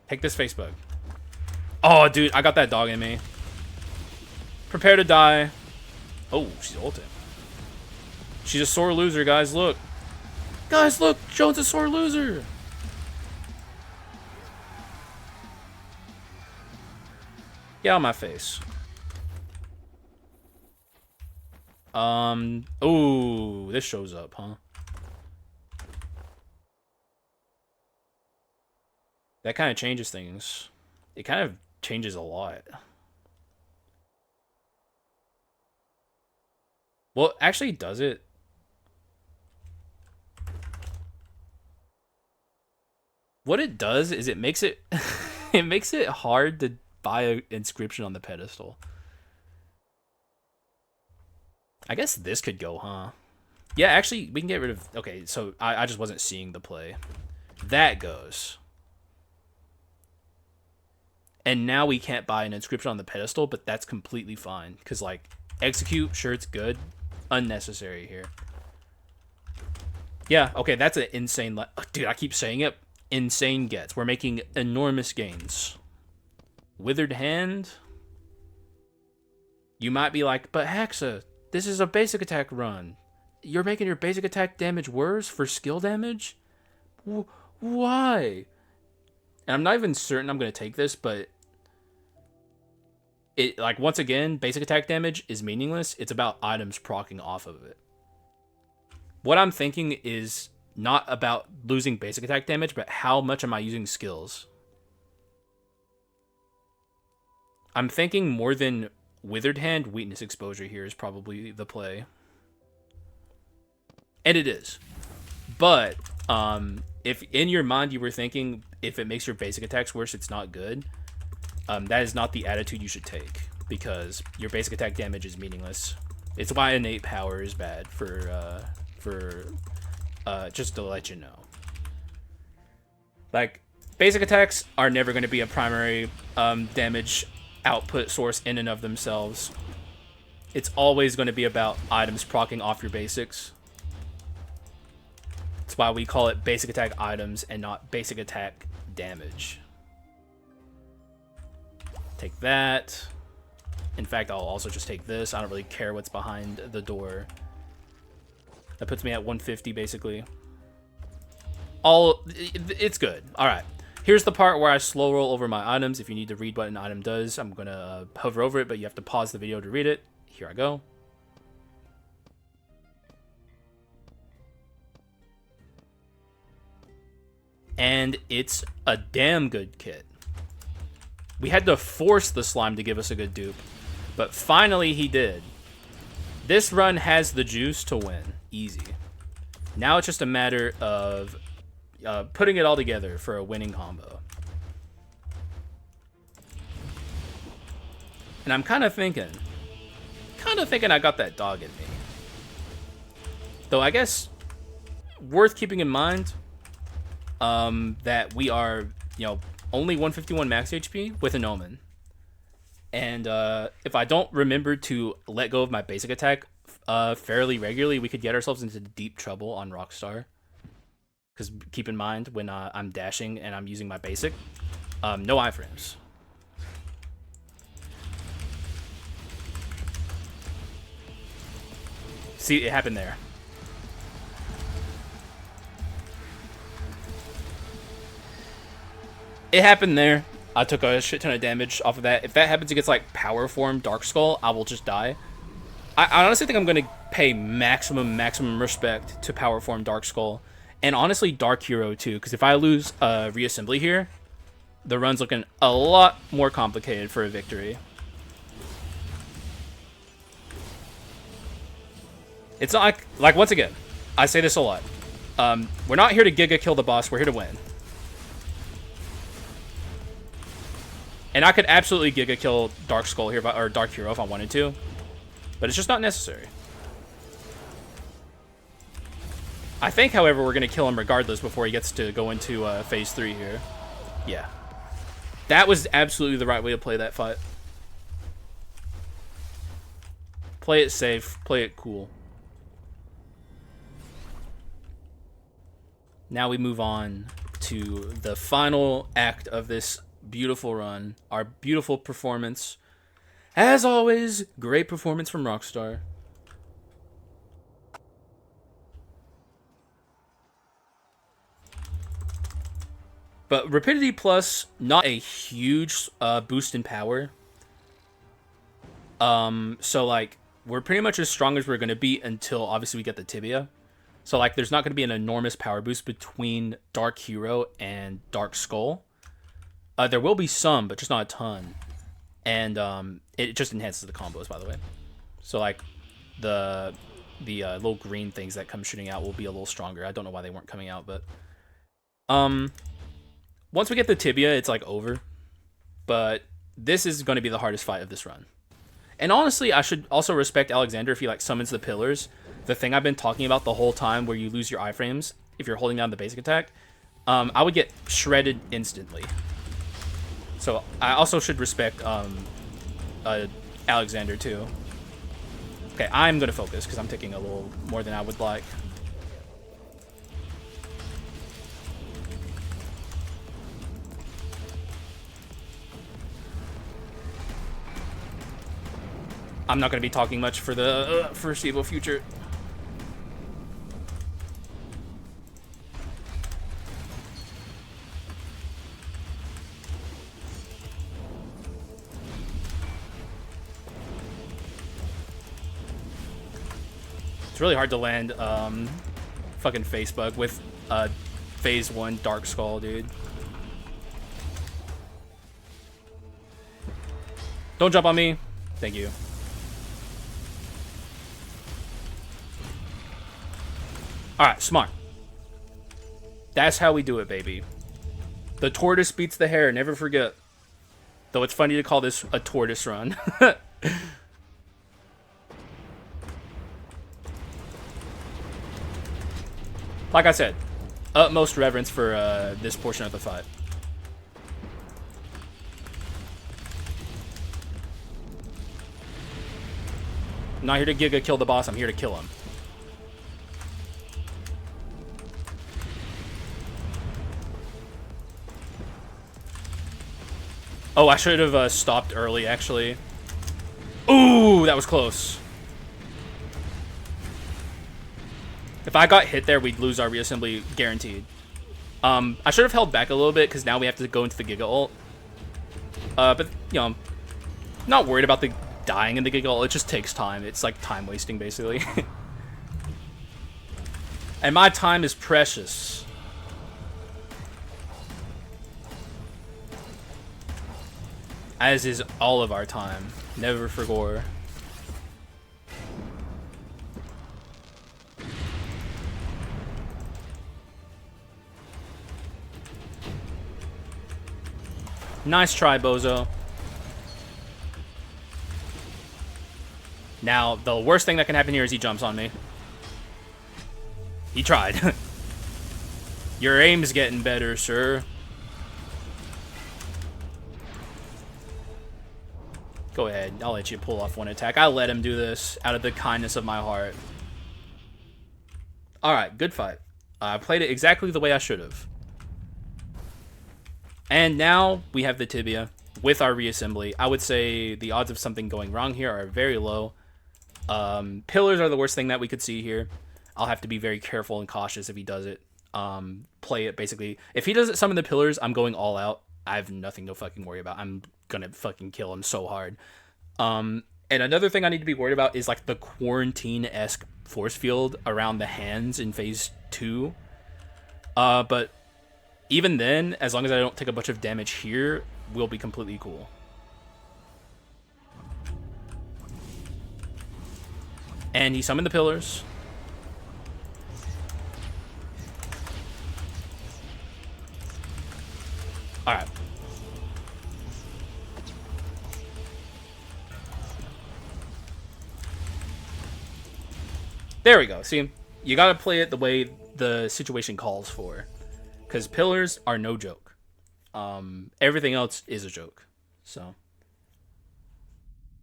Take this Facebook. Oh, dude, I got that dog in me. Prepare to die. Oh, she's ulting. She's a sore loser, guys. Look. Guys, look. Joan's a sore loser. Get out of my face. Oh, this shows up, huh? That kind of changes things. It kind of changes a lot. Well, actually, does it? What it does is it makes it it makes it hard to buy an inscription on the pedestal. I guess this could go, huh? Yeah, actually, we can get rid of... Okay, so I just wasn't seeing the play. That goes. And now we can't buy an inscription on the pedestal, but that's completely fine. Because, like, execute, sure, it's good. Unnecessary here. Yeah, okay, that's an insane... Dude, I keep saying it. Insane gets. We're making enormous gains. Withered Hand? You might be like, but Haxa, this is a basic attack run. You're making your basic attack damage worse for skill damage? Why? And I'm not even certain I'm going to take this, but it, like, once again, basic attack damage is meaningless. It's about items proccing off of it. What I'm thinking is not about losing basic attack damage, but how much am I using skills? I'm thinking more than Withered Hand, weakness exposure here is probably the play. And it is. But if in your mind you were thinking if it makes your basic attacks worse, it's not good, that is not the attitude you should take, because your basic attack damage is meaningless. It's why innate power is bad for just to let you know. Like, basic attacks are never going to be a primary damage output source in and of themselves. It's always going to be about items proccing off your basics. That's why we call it basic attack items and not basic attack damage. Take that. In fact, I'll also just take this. I don't really care what's behind the door. That puts me at 150 basically. It's good. All right. Here's the part where I slow roll over my items. If you need to read what an item does, I'm going to hover over it, but you have to pause the video to read it. Here I go. And it's a damn good kit. We had to force the slime to give us a good dupe, but finally he did. This run has the juice to win. Easy. Now it's just a matter of putting it all together for a winning combo. And I'm kind of thinking I got that dog in me. Though I guess worth keeping in mind that we are, only 151 max HP with an Omen. And if I don't remember to let go of my basic attack fairly regularly, we could get ourselves into deep trouble on Rockstar. Because keep in mind, when I'm dashing and I'm using my basic, no iframes. See, it happened there. It happened there. I took a shit ton of damage off of that. If that happens against, like, Power Form Dark Skull, I will just die. I honestly think I'm going to pay maximum respect to Power Form Dark Skull. And honestly, Dark Hero, too. Because if I lose reassembly here, the run's looking a lot more complicated for a victory. It's not like once again, I say this a lot. We're not here to Giga kill the boss. We're here to win. And I could absolutely Giga kill Dark Skull here, or Dark Hero if I wanted to. But it's just not necessary. I think, however, we're going to kill him regardless before he gets to go into phase 3 here. Yeah. That was absolutely the right way to play that fight. Play it safe. Play it cool. Now we move on to the final act of this beautiful run. Our beautiful performance. As always, great performance from Rockstar. But Rapidity Plus, not a huge boost in power. So, like, we're pretty much as strong as we're going to be until, obviously, we get the Tibia. So, like, there's not going to be an enormous power boost between Dark Hero and Dark Skull. There will be some, but just not a ton. And it just enhances the combos, by the way. So, like, the little green things that come shooting out will be a little stronger. I don't know why they weren't coming out, but... once we get the Tibia, it's, like, over. But this is going to be the hardest fight of this run. And honestly, I should also respect Alexander if he, like, summons the pillars. The thing I've been talking about the whole time where you lose your iframes if you're holding down the basic attack. I would get shredded instantly. So I also should respect Alexander, too. Okay, I'm going to focus because I'm taking a little more than I would like. I'm not going to be talking much for the foreseeable future. really hard to land fucking face bug with phase 1 Dark Skull, dude. Don't jump on me. Thank you. Alright, smart. That's how we do it, baby. The tortoise beats the hare, never forget. Though it's funny to call this a tortoise run. Like I said, utmost reverence for this portion of the fight. I'm not here to Giga kill the boss, I'm here to kill him. Oh, I should have stopped early, actually. Ooh, that was close. If I got hit there, we'd lose our reassembly guaranteed. I should have held back a little bit, because now we have to go into the Giga ult. But, you know, not worried about the dying in the Giga ult. It just takes time. It's like time wasting, basically. And my time is precious. As is all of our time. Never for gore. Nice try, Bozo. Now, the worst thing that can happen here is he jumps on me. He tried. Your aim's getting better, sir. Go ahead. I'll let you pull off one attack. I'll let him do this out of the kindness of my heart. Alright, good fight. I played it exactly the way I should have. And now we have the tibia with our reassembly. I would say the odds of something going wrong here are very low. Pillars are the worst thing that we could see here. I'll have to be very careful and cautious if he does it. Play it basically. If he doesn't summon the pillars, I'm going all out. I have nothing to fucking worry about. I'm gonna fucking kill him so hard. And another thing I need to be worried about is like the quarantine-esque force field around the hands in phase 2. But even then, as long as I don't take a bunch of damage here, we'll be completely cool. And he summoned the pillars. Alright. There we go. See, you gotta play it the way the situation calls for. Because pillars are no joke. Everything else is a joke. So,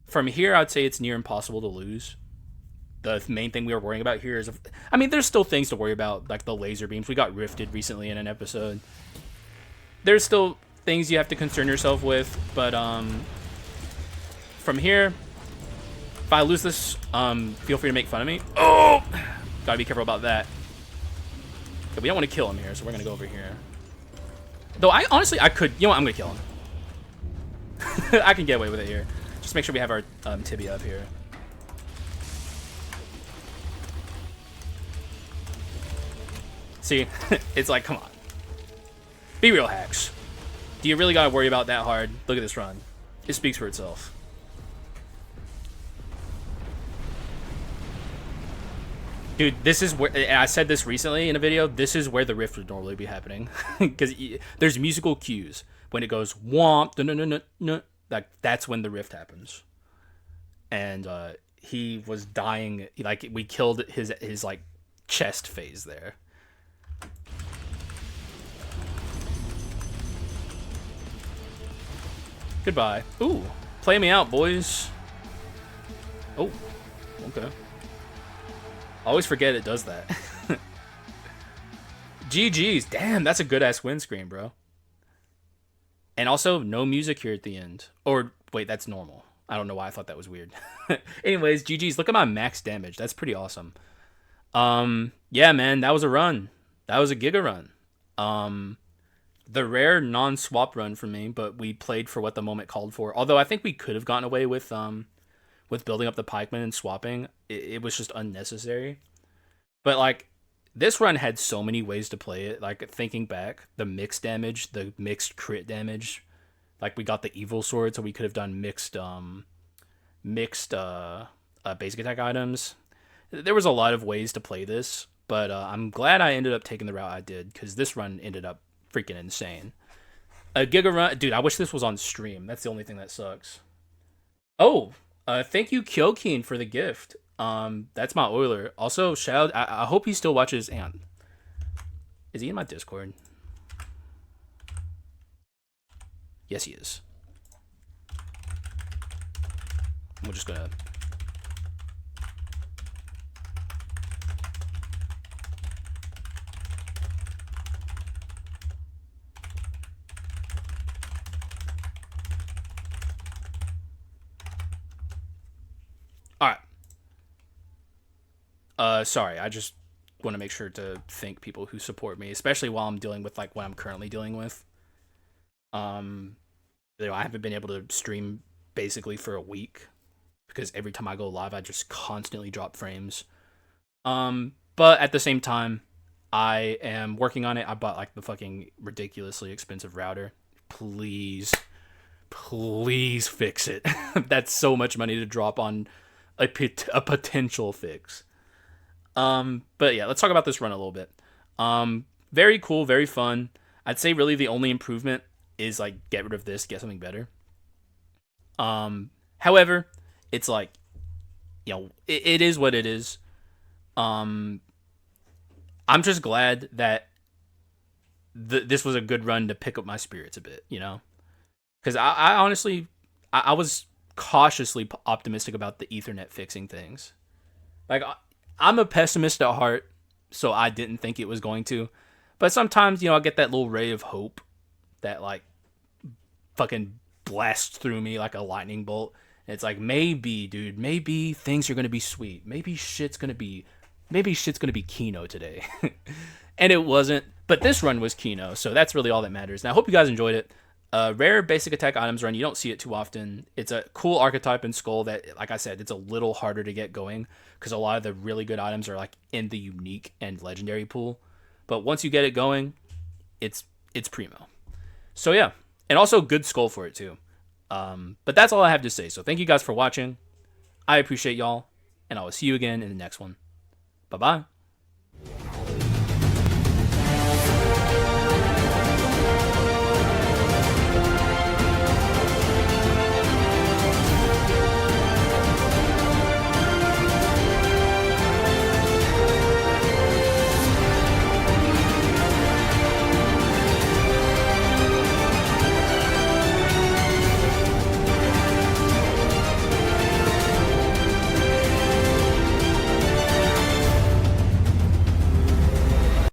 from here, I'd say it's near impossible to lose. The main thing we were worrying about here is... I mean, there's still things to worry about, like the laser beams. We got rifted recently in an episode. There's still things you have to concern yourself with, but from here, if I lose this, feel free to make fun of me. Oh! Gotta be careful about that. Okay, we don't want to kill him here, so we're gonna go over here. Though, honestly, I could... You know what? I'm gonna kill him. I can get away with it here. Just make sure we have our tibia up here. See? It's like, come on. Be real, Hax. Do you really gotta worry about that hard? Look at this run. It speaks for itself. Dude, this is where... I said this recently in a video. This is where the rift would normally be happening. Because there's musical cues. When it goes, womp, no, that's when the rift happens. And he was dying. Like, we killed his like, chest phase there. Goodbye. Ooh, play me out, boys. Oh, okay. I always forget it does that. GG's. Damn, that's a good-ass win screen, bro. And also, no music here at the end. Or, wait, that's normal. I don't know why I thought that was weird. Anyways, GG's. Look at my max damage. That's pretty awesome. Yeah, man, that was a run. That was a Giga run. The rare non-swap run for me, but we played for what the moment called for. Although I think we could have gotten away with building up the pikemen and swapping. It was just unnecessary. But like this run had so many ways to play it. Like thinking back, the mixed damage, the mixed crit damage. Like we got the evil sword, so we could have done mixed basic attack items. There was a lot of ways to play this, but I'm glad I ended up taking the route I did because this run ended up freaking insane. A Giga run, dude. I wish this was on stream. That's the only thing that sucks. Oh, thank you, Kyokeen, for the gift. That's my Oiler. Also, shout out. I hope he still watches. And is he in my Discord? Yes, he is. We're just gonna. All right. Sorry. I just want to make sure to thank people who support me, especially while I'm dealing with like what I'm currently dealing with. Um, I haven't been able to stream basically for a week because every time I go live, I just constantly drop frames. But at the same time, I am working on it. I bought like the fucking ridiculously expensive router. Please, please fix it. That's so much money to drop on a potential fix. But yeah, let's talk about this run a little bit. Very cool, very fun. I'd say really the only improvement is like get rid of this, get something better. However, it's like, it is what it is. Um, I'm just glad that this was a good run to pick up my spirits a bit, because I honestly, I was cautiously optimistic about the Ethernet fixing things. Like, I'm a pessimist at heart, so I didn't think it was going to. But sometimes, I get that little ray of hope that, like, fucking blasts through me like a lightning bolt. And it's like, maybe, dude, maybe things are going to be sweet. Maybe shit's going to be Kino today. And it wasn't. But this run was Kino, so that's really all that matters. And I hope you guys enjoyed it. Rare basic attack items run. You don't see it too often. It's a cool archetype in Skull that, like I said, it's a little harder to get going because a lot of the really good items are like in the unique and legendary pool. But once you get it going, it's primo. So yeah, and also good Skull for it too. But that's all I have to say. So thank you guys for watching. I appreciate y'all, and I will see you again in the next one. Bye bye.